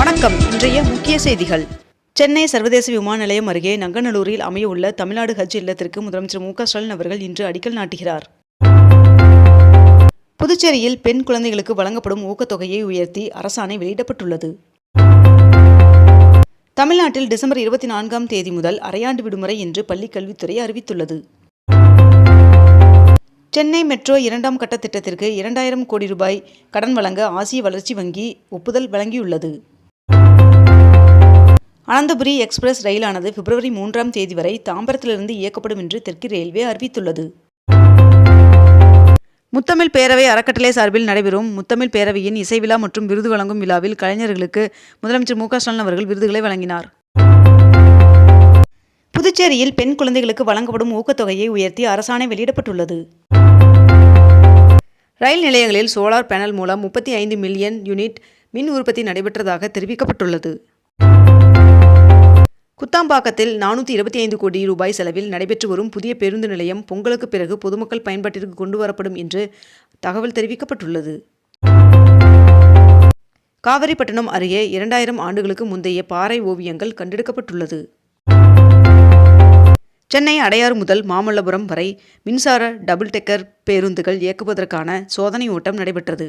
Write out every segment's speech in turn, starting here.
வணக்கம். இன்றைய முக்கிய செய்திகள். சென்னை சர்வதேச விமான நிலையம் அருகே நங்கநல்லூரில் அமையவுள்ள தமிழ்நாடு ஹஜ் இல்லத்திற்கு முதலமைச்சர் மு.க. ஸ்டாலின் அவர்கள் இன்று அடிக்கல் நாட்டுகிறார். புதுச்சேரியில் பெண் குழந்தைகளுக்கு வழங்கப்படும் ஊக்கத்தொகையை உயர்த்தி அரசாணை வெளியிடப்பட்டுள்ளது. தமிழ்நாட்டில் டிசம்பர் 24ஆம் தேதி முதல் அரையாண்டு விடுமுறை என்று பள்ளிக் கல்வித்துறை அறிவித்துள்ளது. சென்னை மெட்ரோ 2ஆம் கட்ட திட்டத்திற்கு 2000 கோடி ரூபாய் கடன் வழங்க ஆசிய வளர்ச்சி வங்கி ஒப்புதல் வழங்கியுள்ளது. அனந்தபுரி எக்ஸ்பிரஸ் ரயிலானது பிப்ரவரி 3ஆம் தேதி வரை தாம்பரத்திலிருந்து இயக்கப்படும் என்று தெற்கு ரயில்வே அறிவித்துள்ளது. முத்தமிழ் பேரவை அறக்கட்டளை சார்பில் நடைபெறும் முத்தமிழ் பேரவையின் இசை விழா மற்றும் விருது வழங்கும் விழாவில் கலைஞர்களுக்கு முதலமைச்சர் மு.க. ஸ்டாலின் அவர்கள் விருதுகளை வழங்கினார். புதுச்சேரியில் பெண் குழந்தைகளுக்கு வழங்கப்படும் ஊக்கத்தொகையை உயர்த்தி அரசாணை வெளியிடப்பட்டுள்ளது. ரயில் நிலையங்களில் சோலார் பேனல் மூலம் 35 மில்லியன் யூனிட் மின் உற்பத்தி நடைபெற்றதாக தெரிவிக்கப்பட்டுள்ளது. குத்தாம்பாக்கத்தில் 425 கோடி ரூபாய் செலவில் நடைபெற்று வரும் புதிய பேருந்து நிலையம் பொங்கலுக்கு பிறகு பொதுமக்கள் பயன்பாட்டிற்கு கொண்டு வரப்படும் என்று தகவல் தெரிவிக்கப்பட்டுள்ளது. காவிரிப்பட்டினம் அருகே 2000 ஆண்டுகளுக்கு முந்தைய பாறை ஓவியங்கள் கண்டெடுக்கப்பட்டுள்ளது. சென்னை அடையாறு முதல் மாமல்லபுரம் வரை மின்சார டபுள் டெக்கர் பேருந்துகள் இயக்குவதற்கான சோதனை ஓட்டம் நடைபெற்றது.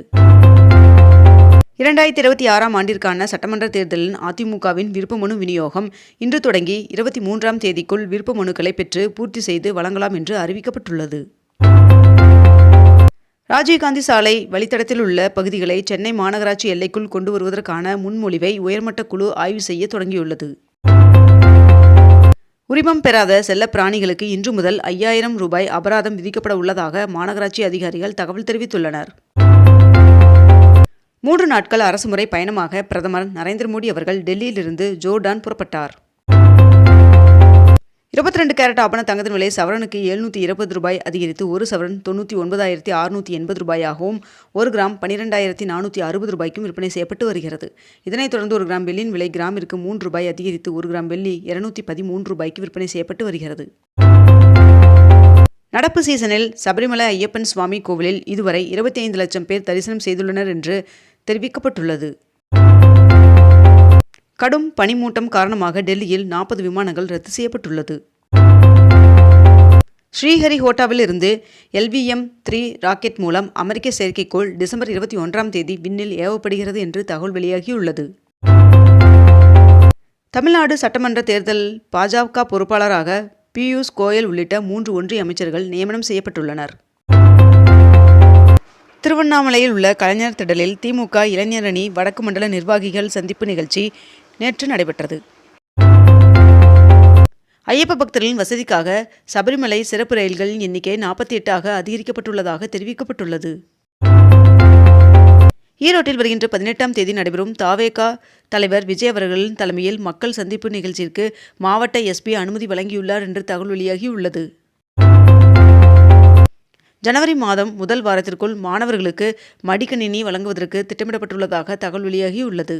2026ஆம் ஆண்டிற்கான சட்டமன்ற தேர்தலில் அதிமுகவின் விருப்பமனு விநியோகம் இன்று தொடங்கி 23ஆம் தேதிக்குள் விருப்ப மனுக்களை பெற்று பூர்த்தி செய்து வழங்கலாம் என்று அறிவிக்கப்பட்டுள்ளது. ராஜீவ்காந்தி சாலை வழித்தடத்தில் உள்ள பகுதிகளை சென்னை மாநகராட்சி எல்லைக்குள் கொண்டு வருவதற்கான முன்மொழிவை உயர்மட்ட குழு ஆய்வு செய்ய தொடங்கியுள்ளது. உரிமம் பெறாத செல்ல பிராணிகளுக்கு இன்று முதல் 5000 ரூபாய் அபராதம் விதிக்கப்பட உள்ளதாக மாநகராட்சி அதிகாரிகள் தகவல் தெரிவித்துள்ளனர். 3 நாட்கள் அரசுமுறை பயணமாக பிரதமர் நரேந்திர மோடி அவர்கள் டெல்லியிலிருந்து ஜோர்டான் புறப்பட்டார். 22 கேரட் ஆபண தங்கத்தின் விலை சவரனுக்கு 720 ரூபாய் அதிகரித்து 1 சவரன் 99,680 ரூபாயாகவும் 1 கிராம் 12,460 ரூபாய்க்கும் விற்பனை செய்யப்பட்டு வருகிறது. இதனைத் தொடர்ந்து 1 கிராம் வெள்ளியின் விலை கிராமிற்கு 3 ரூபாய் அதிகரித்து 1 கிராம் வெள்ளி 213 ரூபாய்க்கு விற்பனை செய்யப்பட்டு வருகிறது. நடப்பு சீசனில் சபரிமலை ஐயப்பன் சுவாமி கோவிலில் இதுவரை 25 லட்சம் பேர் தரிசனம் செய்துள்ளனர் என்று தெரிவிக்கப்பட்டுள்ளது. கடும் பனிமூட்டம் காரணமாக டெல்லியில் 40 விமானங்கள் ரத்து செய்யப்பட்டுள்ளது. ஸ்ரீஹரிகோட்டாவில் இருந்து LVM-3 ராக்கெட் மூலம் அமெரிக்க செயற்கைக்கோள் டிசம்பர் 21ஆம் தேதி விண்ணில் ஏவப்படுகிறது என்று தகவல் வெளியாகியுள்ளது. தமிழ்நாடு சட்டமன்ற தேர்தல் பாஜக பொறுப்பாளராக பியூஷ் கோயல் உள்ளிட்ட 3 ஒன்றிய அமைச்சர்கள் நியமனம் செய்யப்பட்டுள்ளனர். திருவண்ணாமலையில் உள்ள கலைஞர் திடலில் திமுக இளைஞரணி வடக்கு மண்டல நிர்வாகிகள் சந்திப்பு நிகழ்ச்சி நேற்று நடைபெற்றது. ஐயப்ப பக்தர்களின் வசதிக்காக சபரிமலை சிறப்பு ரயில்களின் எண்ணிக்கை 48ஆக அதிகரிக்கப்பட்டுள்ளதாக தெரிவிக்கப்பட்டுள்ளது. ஈரோட்டில் வருகின்ற 18ஆம் தேதி நடைபெறும் தவேகா தலைவர் விஜய் அவர்களின் தலைமையில் மக்கள் சந்திப்பு நிகழ்ச்சிக்கு மாவட்ட SP அனுமதி வழங்கியுள்ளார் என்று தகவல் வெளியாகியுள்ளது. ஜனவரி மாதம் முதல் வாரத்திற்குள் மாணவர்களுக்கு மடிக்கணினி வழங்குவதற்கு திட்டமிடப்பட்டுள்ளதாக தகவல் வெளியாகியுள்ளது.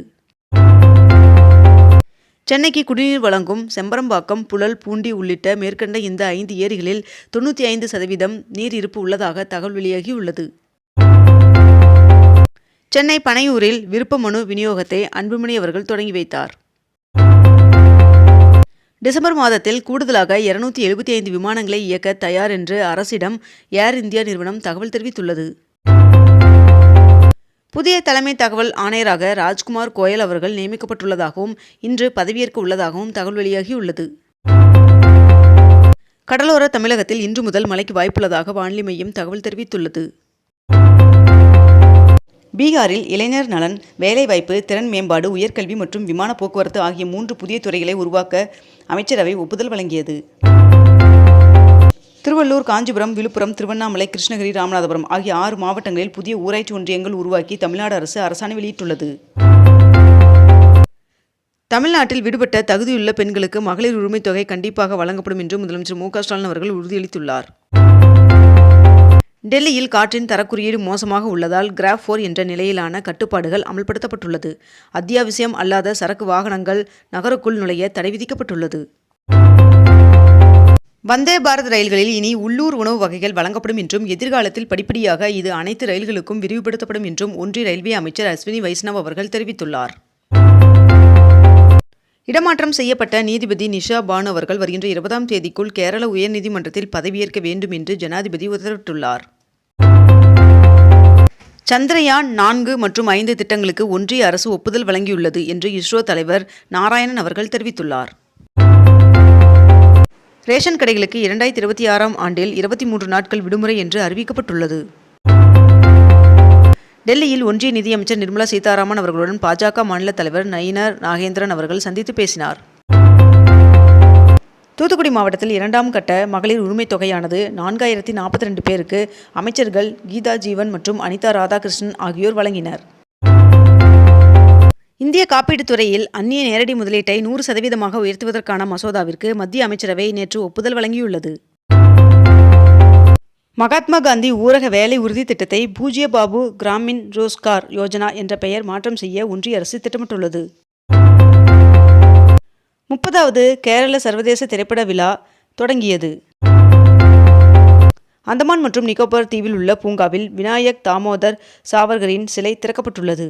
சென்னைக்கு குடிநீர் வழங்கும் செம்பரம்பாக்கம், புழல், பூண்டி உள்ளிட்ட மேற்கண்ட இந்த 5 ஏரிகளில் 95% நீர் இருப்பு உள்ளதாக தகவல் வெளியாகியுள்ளது. சென்னை பனையூரில் விருப்ப மனு விநியோகத்தை அன்புமணி அவர்கள் தொடங்கி வைத்தார். டிசம்பர் மாதத்தில் கூடுதலாக 275 விமானங்களை இயக்க தயார் என்று அரசிடம் ஏர் இந்தியா நிறுவனம் தகவல் தெரிவித்துள்ளது. புதிய தலைமை தகவல் ஆணையராக ராஜ்குமார் கோயல் அவர்கள் நியமிக்கப்பட்டுள்ளதாகவும் இன்று பதவியேற்க உள்ளதாகவும் தகவல் வெளியாகியுள்ளது. கடலோர தமிழகத்தில் இன்று முதல் மழைக்கு வாய்ப்புள்ளதாக வானிலை மையம் தகவல் தெரிவித்துள்ளது. பீகாரில் இளைஞர் நலன், வேலைவாய்ப்பு, திறன் மேம்பாடு, உயர்கல்வி மற்றும் விமான போக்குவரத்து ஆகிய 3 புதிய துறைகளை உருவாக்க அமைச்சரவை ஒப்புதல் வழங்கியது. திருவள்ளூர், காஞ்சிபுரம், விழுப்புரம், திருவண்ணாமலை, கிருஷ்ணகிரி, ராமநாதபுரம் ஆகிய 6 மாவட்டங்களில் புதிய ஊராட்சி ஒன்றியங்கள் உருவாக்கி தமிழ்நாடு அரசு அரசாணை வெளியிட்டுள்ளது. தமிழ்நாட்டில் விடுபட்ட தகுதியுள்ள பெண்களுக்கு மகளிர் உரிமைத் தொகை கண்டிப்பாக வழங்கப்படும் என்று முதலமைச்சர் மு.க. ஸ்டாலின் அவர்கள் உறுதியளித்துள்ளார். டெல்லியில் காற்றின் தரக்குறியீடு மோசமாக உள்ளதால் கிராப் 4 என்ற நிலையிலான கட்டுப்பாடுகள் அமல்படுத்தப்பட்டுள்ளது. அத்தியாவசியம் அல்லாத சரக்கு வாகனங்கள் நகருக்குள் நுழைய தடை விதிக்கப்பட்டுள்ளது. வந்தே பாரத் ரயில்களில் இனி உள்ளூர் உணவு வகைகள் வழங்கப்படும் என்றும் எதிர்காலத்தில் படிப்படியாக இது அனைத்து ரயில்களுக்கும் விரிவுபடுத்தப்படும் என்றும் ஒன்றிய ரயில்வே அமைச்சர் அஸ்வினி வைஷ்ணவ் அவர்கள் தெரிவித்துள்ளார். இடமாற்றம் செய்யப்பட்ட நீதிபதி நிஷா பானு அவர்கள் வருகின்ற 20ஆம் தேதிக்குள் கேரள உயர்நீதிமன்றத்தில் பதவியேற்க வேண்டும் என்று ஜனாதிபதி உத்தரவிட்டுள்ளார். சந்திரயான் 4 மற்றும் 5 திட்டங்களுக்கு ஒன்றிய அரசு ஒப்புதல் வழங்கியுள்ளது என்று இஸ்ரோ தலைவர் நாராயணன் அவர்கள் தெரிவித்துள்ளார். ரேஷன் கடைகளுக்கு 2026ஆம் ஆண்டில் 23 நாட்கள் விடுமுறை என்று அறிவிக்கப்பட்டுள்ளது. டெல்லியில் ஒன்றிய நிதியமைச்சர் நிர்மலா சீதாராமன் அவர்களுடன் பாஜக மாநில தலைவர் நயினார் நாகேந்திரன் அவர்கள் சந்தித்து பேசினார். தூத்துக்குடி மாவட்டத்தில் 2ஆம் கட்ட மகளிர் உரிமைத் தொகையானது 4042 பேருக்கு அமைச்சர்கள் கீதா ஜீவன் மற்றும் அனிதா ராதாகிருஷ்ணன் ஆகியோர் வழங்கினர். இந்திய காப்பீட்டுத் துறையில் அந்நிய நேரடி முதலீட்டை 100% உயர்த்துவதற்கான மசோதாவிற்கு மத்திய அமைச்சரவை நேற்று ஒப்புதல் வழங்கியுள்ளது. மகாத்மா காந்தி ஊரக வேலை உறுதி திட்டத்தை பூஜ்ய பாபு கிராமின் ரோஸ்கார் யோஜனா என்ற பெயர் மாற்றம் செய்ய ஒன்றிய அரசு திட்டமிட்டுள்ளது. 30வது கேரள சர்வதேச திரைப்பட விழா தொடங்கியது. அந்தமான் மற்றும் நிக்கோபார் தீவில் உள்ள பூங்காவில் விநாயக் தாமோதர் சாவர்கரின் சிலை திறக்கப்பட்டுள்ளது.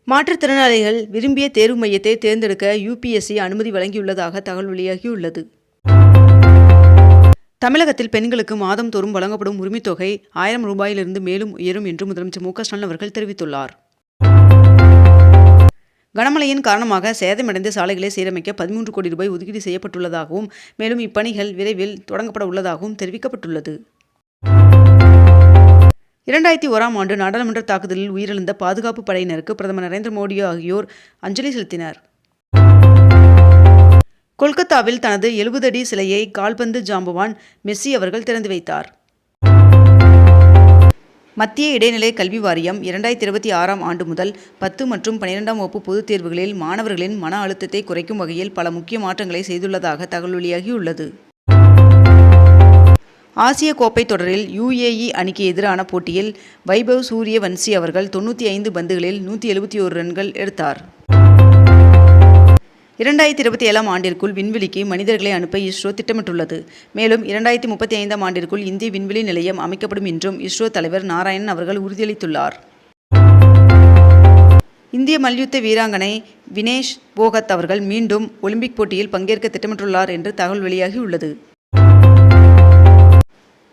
மாற்றுத்திறனாளிகள் விரும்பிய தேர்வு மையத்தை தேர்ந்தெடுக்க UPSC அனுமதி வழங்கியுள்ளதாக தகவல் வெளியாகியுள்ளது. தமிழகத்தில் பெண்களுக்கு மாதம் தோறும் வழங்கப்படும் உரிமைத் தொகை 1000 ரூபாயிலிருந்து மேலும் உயரும் என்று முதலமைச்சர் மு.க. ஸ்டாலின் அவர்கள் தெரிவித்துள்ளார். கனமழையின் காரணமாக சேதமடைந்த சாலைகளை சீரமைக்க 13 கோடி ரூபாய் ஒதுக்கீடு செய்யப்பட்டுள்ளதாகவும் மேலும் இப்பணிகள் விரைவில் தொடங்கப்பட உள்ளதாகவும் தெரிவிக்கப்பட்டுள்ளது. 2001ஆம் ஆண்டு நாடாளுமன்ற தாக்குதலில் உயிரிழந்த பாதுகாப்பு படையினருக்கு பிரதமர் நரேந்திர மோடி ஆகியோர் அஞ்சலி செலுத்தினர். கொல்கத்தாவில் தனது 70 அடி சிலையை கால்பந்து ஜாம்பவான் மெஸ்ஸி அவர்கள் திறந்து வைத்தார். மத்திய இடைநிலை கல்வி வாரியம் 2026ஆம் ஆண்டு முதல் 10 மற்றும் 12ஆம் வகுப்பு பொதுத் தேர்வுகளில் மாணவர்களின் மன அழுத்தத்தை குறைக்கும் வகையில் பல முக்கிய மாற்றங்களை செய்துள்ளதாக தகவல் வெளியாகியுள்ளது. ஆசிய கோப்பை தொடரில் UAE அணிக்கு எதிரான போட்டியில் வைபவ் சூரியவன்சி அவர்கள் 95 பந்துகளில் 171 ரன்கள் எடுத்தார். 2027ஆம் ஆண்டிற்குள் விண்வெளிக்கு மனிதர்களை அனுப்ப இஸ்ரோ திட்டமிட்டுள்ளது. மேலும் 2035ஆம் ஆண்டிற்குள் இந்திய விண்வெளி நிலையம் அமைக்கப்படும் என்றும் இஸ்ரோ தலைவர் நாராயணன் அவர்கள் உறுதியளித்துள்ளார். இந்திய மல்யுத்த வீராங்கனை வினேஷ் போகத் அவர்கள் மீண்டும் ஒலிம்பிக் போட்டியில் பங்கேற்க திட்டமிட்டுள்ளார் என்று தகவல் வெளியாகியுள்ளது.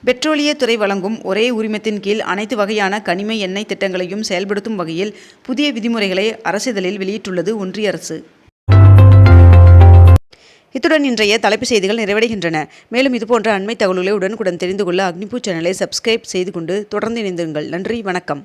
பெட்ரோலிய துறை வழங்கும் ஒரே உரிமத்தின் கீழ் அனைத்து வகையான கனிம எண்ணெய் திட்டங்களையும் செயல்படுத்தும் வகையில் புதிய விதிமுறைகளை அரசிதழில் வெளியிட்டுள்ளது ஒன்றிய அரசு. இத்துடன் இன்றைய தலைப்புச் செய்திகள் நிறைவடைகின்றன. மேலும் இதுபோன்ற அண்மை தகவல்களை உடனுக்குடன் தெரிந்து கொள்ள அக்னிபூ சேனலை சப்ஸ்கிரைப் செய்து கொண்டு தொடர்ந்து இணைந்திருங்கள். நன்றி, வணக்கம்.